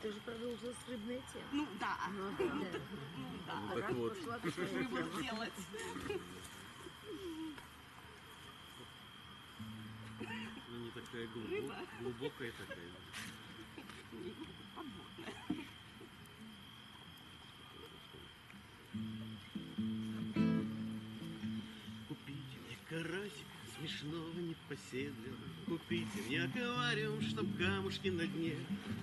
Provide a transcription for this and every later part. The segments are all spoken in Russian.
ты же продолжила с рыбной темы. Ну да. Ну да. Ну да. Так вот. Рыбу делать. Ну не такая глубокая такая. Подводная. Купите мне карасика смешного непоседливого. Купите мне аквариум, чтоб камушки на дне.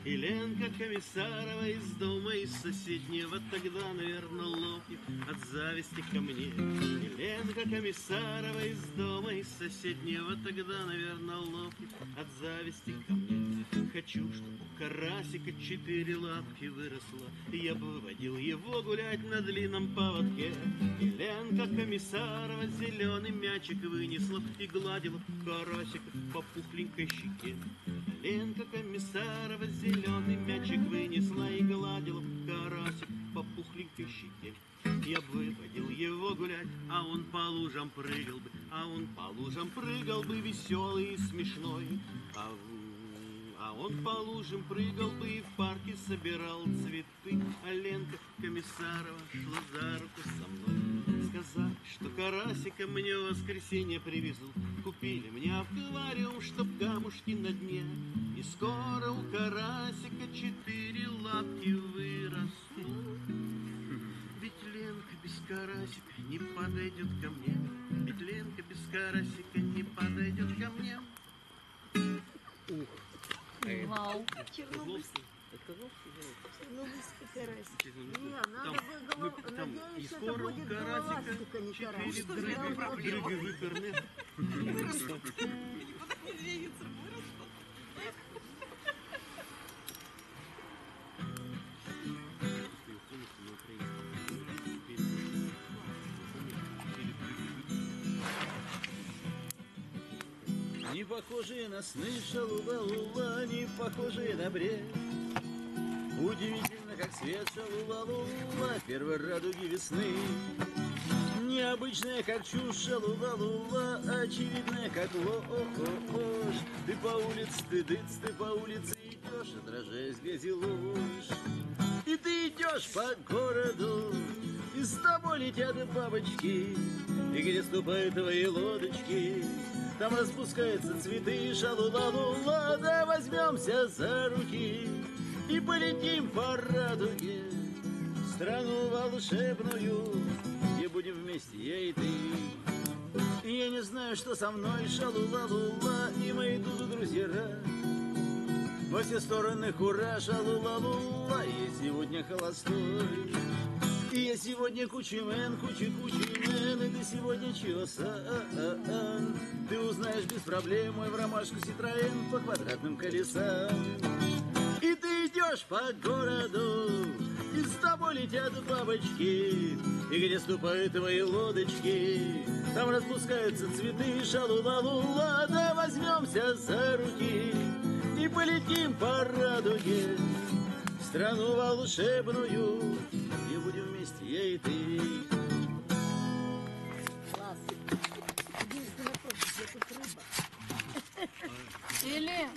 И Ленка Комиссарова из дома из соседнего тогда, наверное, лопнет от зависти ко мне. И Ленка Комиссарова из дома из соседнего тогда, наверное, лопнет от зависти ко мне. Хочу, чтоб у карасика 4 лапки выросло, и я бы выводил его гулять на длинном поводке. И Ленка Комиссарова зеленый мячик вынесла и гладила карасика по пухленькой щеке. Ленка Комиссарова зеленый мячик вынесла и гладила карасик по пухленькой щеке. Я бы выводил его гулять, а он по лужам прыгал бы, веселый и смешной. А он по лужам прыгал бы и в парке собирал цветы. А Ленка Комиссарова шла за руку со мной. Сказали, что карасика мне в воскресенье привезут. Купили мне аквариум, чтоб камушки на дне. И скоро у карасика 4 лапки вырастут. Ведь Ленка без карасика не подойдет ко мне. Ведь Ленка без карасика не подойдет ко мне. Вау. Чернобыльский. Чернобыльский карасик. Не, надо бы надеюсь, и это скоро у будет карасика головастика, не 4 карасик. дрыги выперны. Вырастут. Никуда не двигаться, вырастут. Не похожие на сны шалула-лула, не похожие на бред. Удивительно, как свет шалула-лула, первой радуги весны. Необычная, как чушь шалула-лула, очевидная, как ложь. Ты по улице идешь, отражаясь в грязи ложь. И ты идешь по городу, и с тобой летят бабочки, и где ступают твои лодочки, там распускаются цветы, шалула-лула. Да возьмемся за руки и полетим по радуге в страну волшебную, где будем вместе я и ты. И я не знаю, что со мной, шалула-лула, и мои друзья. Во все стороны хура, шалула-лула, я сегодня холостой. И я сегодня кучимен, кучи-мен, и ты сегодня чиосан. Ты узнаешь без проблем мой в ромашку Ситроен по квадратным колесам. И ты идешь по городу, и с тобой летят бабочки, и где ступают твои лодочки, там распускаются цветы, шалула-лула. Да возьмемся за руки и полетим по радуге в страну волшебную, где будем вместе я и ты. Класс. Единственный вопрос, где тут рыба? Или